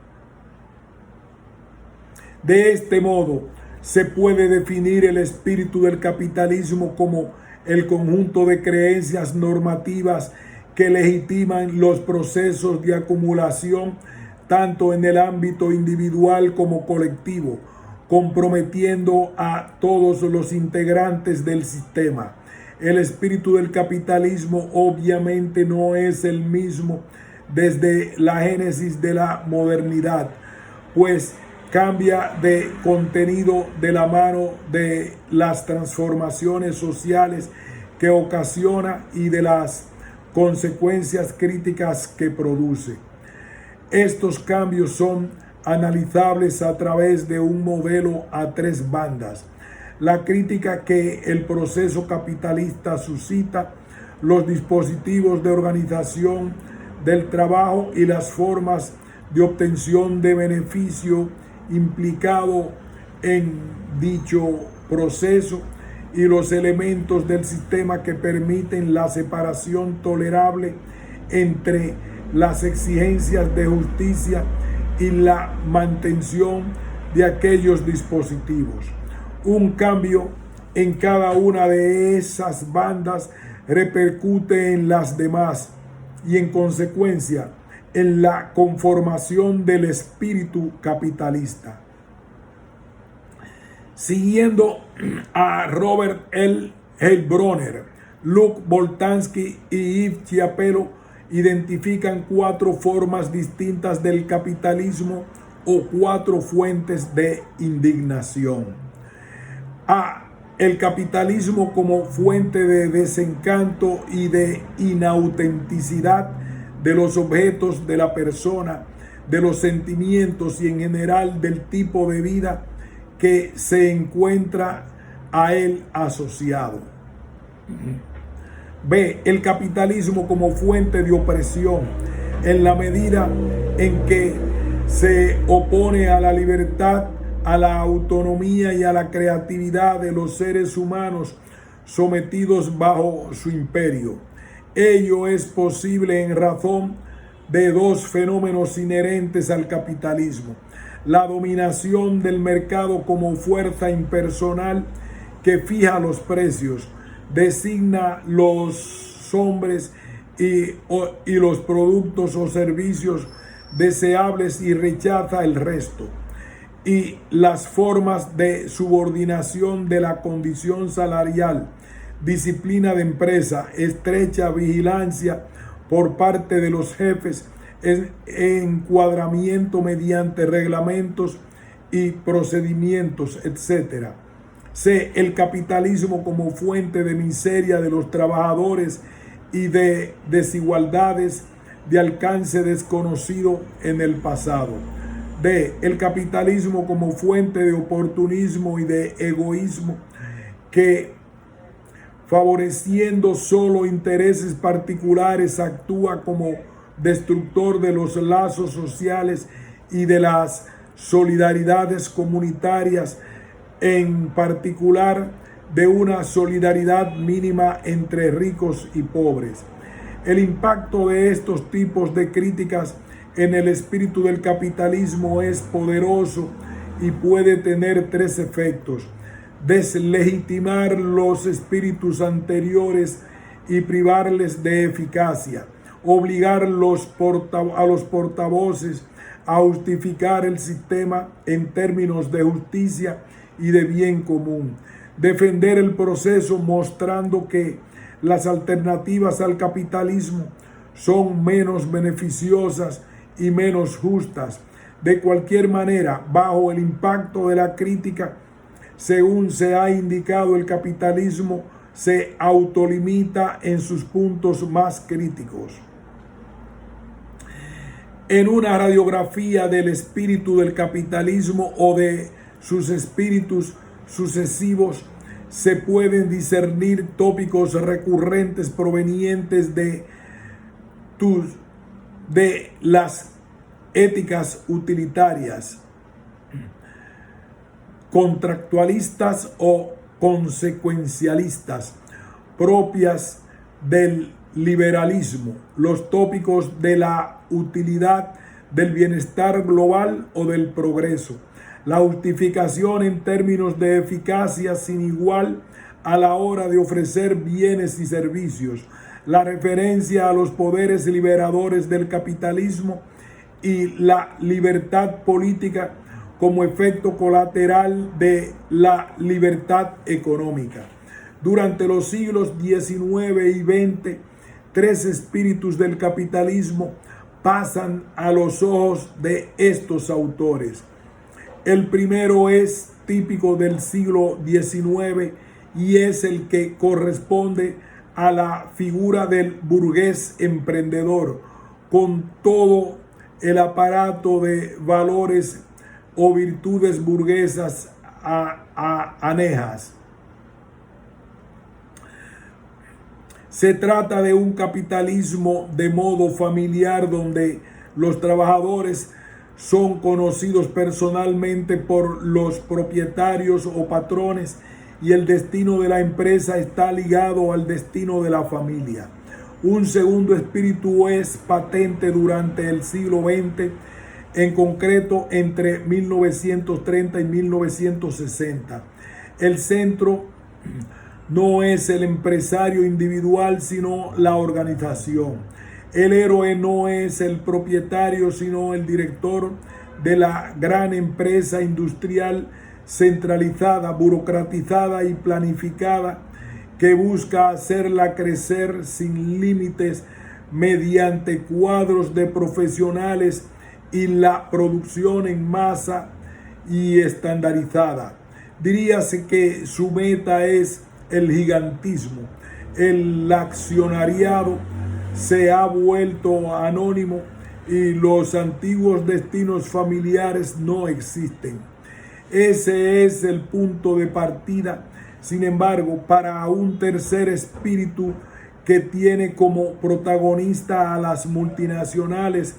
De este modo, se puede definir el espíritu del capitalismo como el conjunto de creencias normativas que legitiman los procesos de acumulación tanto en el ámbito individual como colectivo, comprometiendo a todos los integrantes del sistema. El espíritu del capitalismo obviamente no es el mismo desde la génesis de la modernidad, pues cambia de contenido de la mano de las transformaciones sociales que ocasiona y de las consecuencias críticas que produce. Estos cambios son analizables a través de un modelo a tres bandas: la crítica que el proceso capitalista suscita, los dispositivos de organización del trabajo y las formas de obtención de beneficio implicado en dicho proceso, y los elementos del sistema que permiten la separación tolerable entre las exigencias de justicia y la mantención de aquellos dispositivos. Un cambio en cada una de esas bandas repercute en las demás y en consecuencia en la conformación del espíritu capitalista. Siguiendo a Robert L. Heilbronner, Luc Boltanski y Yves Chiapello identifican cuatro formas distintas del capitalismo o 4 fuentes de indignación. A. El capitalismo como fuente de desencanto y de inautenticidad de los objetos, de la persona, de los sentimientos y en general del tipo de vida que se encuentra a él asociado. B. El capitalismo como fuente de opresión en la medida en que se opone a la libertad, a la autonomía y a la creatividad de los seres humanos sometidos bajo su imperio. Ello es posible en razón de 2 fenómenos inherentes al capitalismo: la dominación del mercado como fuerza impersonal que fija los precios, designa los hombres y los productos o servicios deseables y rechaza el resto, y las formas de subordinación de la condición salarial, disciplina de empresa, estrecha vigilancia por parte de los jefes, encuadramiento mediante reglamentos y procedimientos, etc. C. El capitalismo como fuente de miseria de los trabajadores y de desigualdades de alcance desconocido en el pasado. D. El capitalismo como fuente de oportunismo y de egoísmo que, favoreciendo solo intereses particulares, actúa como destructor de los lazos sociales y de las solidaridades comunitarias, en particular de una solidaridad mínima entre ricos y pobres. El impacto de estos tipos de críticas en el espíritu del capitalismo es poderoso y puede tener 3 efectos: deslegitimar los espíritus anteriores y privarles de eficacia, obligar a los portavoces a justificar el sistema en términos de justicia y de bien común, defender el proceso mostrando que las alternativas al capitalismo son menos beneficiosas y menos justas. De cualquier manera, bajo el impacto de la crítica, según se ha indicado, el capitalismo se autolimita en sus puntos más críticos. En una radiografía del espíritu del capitalismo o de sus espíritus sucesivos, se pueden discernir tópicos recurrentes provenientes de las éticas utilitarias, contractualistas o consecuencialistas, propias del liberalismo, los tópicos de la utilidad, del bienestar global o del progreso, la justificación en términos de eficacia sin igual a la hora de ofrecer bienes y servicios, la referencia a los poderes liberadores del capitalismo y la libertad política como efecto colateral de la libertad económica. Durante los siglos XIX y XX, 3 espíritus del capitalismo pasan a los ojos de estos autores. El primero es típico del siglo XIX y es el que corresponde a la figura del burgués emprendedor, con todo el aparato de valores o virtudes burguesas anejas. Se trata de un capitalismo de modo familiar donde los trabajadores son conocidos personalmente por los propietarios o patrones y el destino de la empresa está ligado al destino de la familia. Un segundo espíritu es patente durante el siglo XX, en concreto entre 1930 y 1960. El centro no es el empresario individual, sino la organización. El héroe no es el propietario, sino el director de la gran empresa industrial centralizada, burocratizada y planificada, que busca hacerla crecer sin límites mediante cuadros de profesionales y la producción en masa y estandarizada. Diríase que su meta es el gigantismo. El accionariado se ha vuelto anónimo y los antiguos destinos familiares no existen. Ese es el punto de partida, sin embargo, para un tercer espíritu que tiene como protagonista a las multinacionales,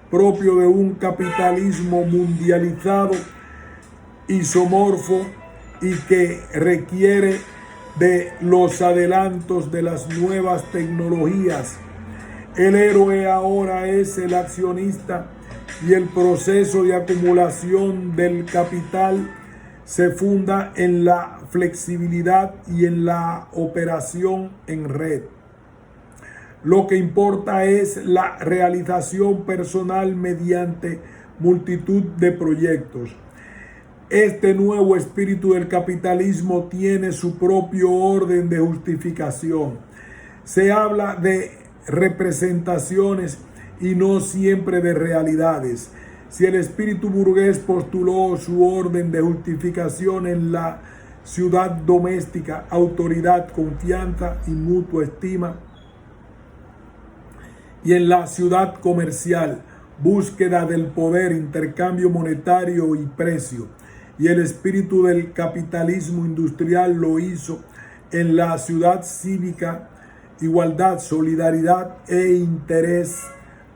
propio de un capitalismo mundializado, isomorfo y que requiere de los adelantos de las nuevas tecnologías. El héroe ahora es el accionista y el proceso de acumulación del capital se funda en la flexibilidad y en la operación en red. Lo que importa es la realización personal mediante multitud de proyectos. Este nuevo espíritu del capitalismo tiene su propio orden de justificación. Se habla de representaciones y no siempre de realidades. Si el espíritu burgués postuló su orden de justificación en la ciudad doméstica, autoridad, confianza y mutua estima, y en la ciudad comercial, búsqueda del poder, intercambio monetario y precio, y el espíritu del capitalismo industrial lo hizo en la ciudad cívica, igualdad, solidaridad e interés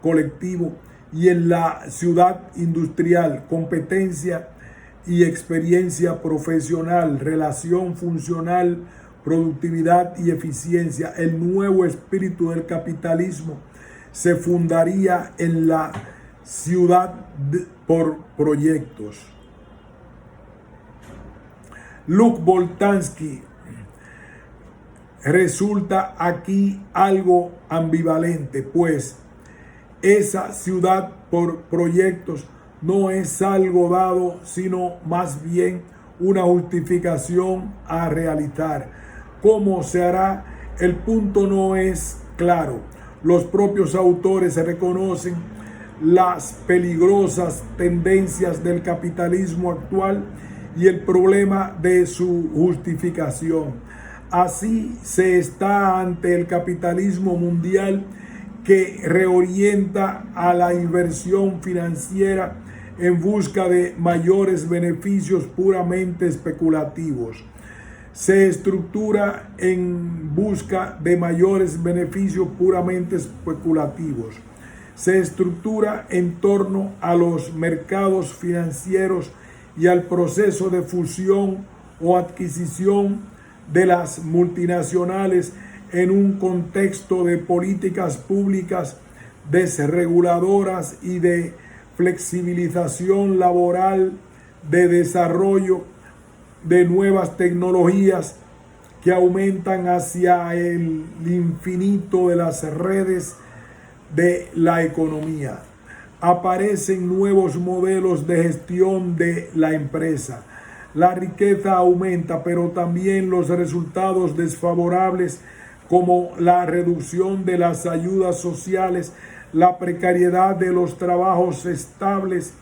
colectivo, y en la ciudad industrial, competencia y experiencia profesional, relación funcional, productividad y eficiencia. El nuevo espíritu del capitalismo se fundaría en la ciudad por proyectos. Luc Boltanski resulta aquí algo ambivalente, pues esa ciudad por proyectos no es algo dado, sino más bien una justificación a realizar. ¿Cómo se hará? El punto no es claro. Los propios autores reconocen las peligrosas tendencias del capitalismo actual y el problema de su justificación. Así se está ante el capitalismo mundial que reorienta a la inversión financiera en busca de mayores beneficios puramente especulativos. Se estructura en busca de mayores beneficios puramente especulativos. Se estructura en torno a los mercados financieros y al proceso de fusión o adquisición de las multinacionales en un contexto de políticas públicas desreguladoras y de flexibilización laboral, de desarrollo de nuevas tecnologías que aumentan hacia el infinito de las redes de la economía. Aparecen nuevos modelos de gestión de la empresa. La riqueza aumenta, pero también los resultados desfavorables como la reducción de las ayudas sociales, la precariedad de los trabajos estables,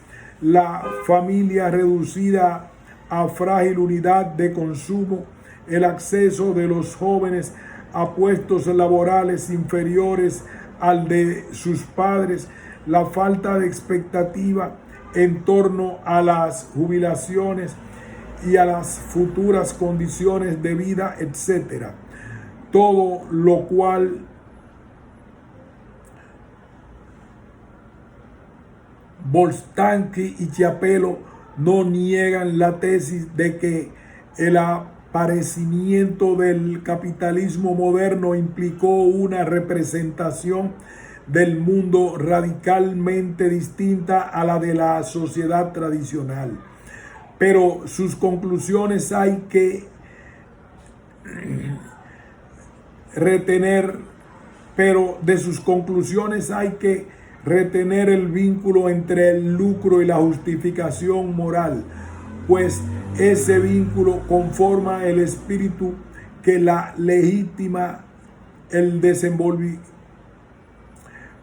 la familia reducida a frágil unidad de consumo, el acceso de los jóvenes a puestos laborales inferiores al de sus padres, la falta de expectativa en torno a las jubilaciones y a las futuras condiciones de vida, etc. Todo lo cual Boltanski y Chiapello no niegan la tesis de que el aparecimiento del capitalismo moderno implicó una representación del mundo radicalmente distinta a la de la sociedad tradicional. Pero sus conclusiones hay que retener, el vínculo entre el lucro y la justificación moral, pues ese vínculo conforma el espíritu que la legitima el desenvolvimiento.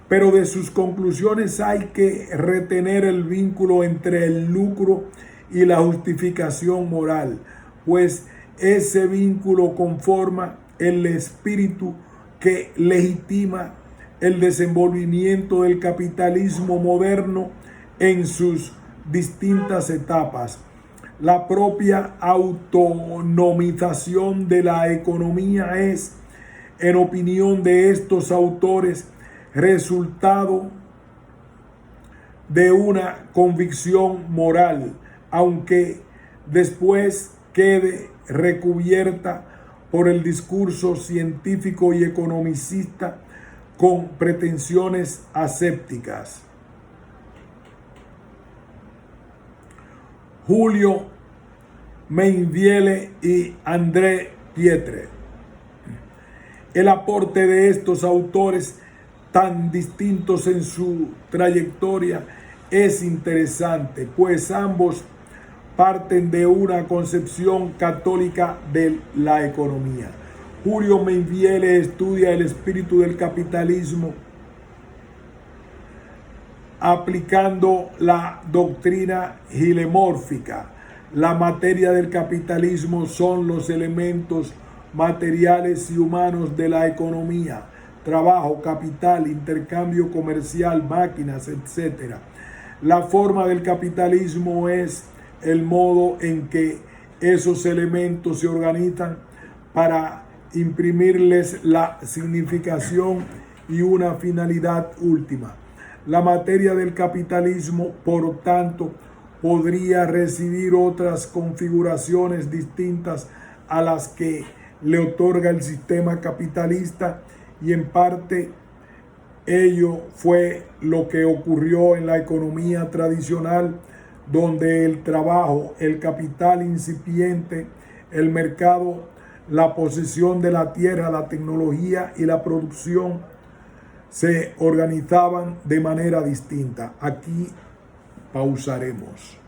pero de sus conclusiones hay que retener el vínculo entre el lucro y la justificación moral, pues ese vínculo conforma el espíritu que legitima el desenvolvimiento del capitalismo moderno en sus distintas etapas. La propia autonomización de la economía es, en opinión de estos autores, resultado de una convicción moral, aunque después quede recubierta por el discurso científico y economicista con pretensiones asépticas. Julio Mainvielle y André Pietre. El aporte de estos autores, tan distintos en su trayectoria, es interesante, pues ambos parten de una concepción católica de la economía. Julio Mainvielle estudia el espíritu del capitalismo aplicando la doctrina gilemórfica. La materia del capitalismo son los elementos materiales y humanos de la economía: trabajo, capital, intercambio comercial, máquinas, etc. La forma del capitalismo es el modo en que esos elementos se organizan para imprimirles la significación y una finalidad última. La materia del capitalismo, por tanto, podría recibir otras configuraciones distintas a las que le otorga el sistema capitalista, y en parte ello fue lo que ocurrió en la economía tradicional, donde el trabajo, el capital incipiente, el mercado, la posesión de la tierra, la tecnología y la producción se organizaban de manera distinta. Aquí pausaremos.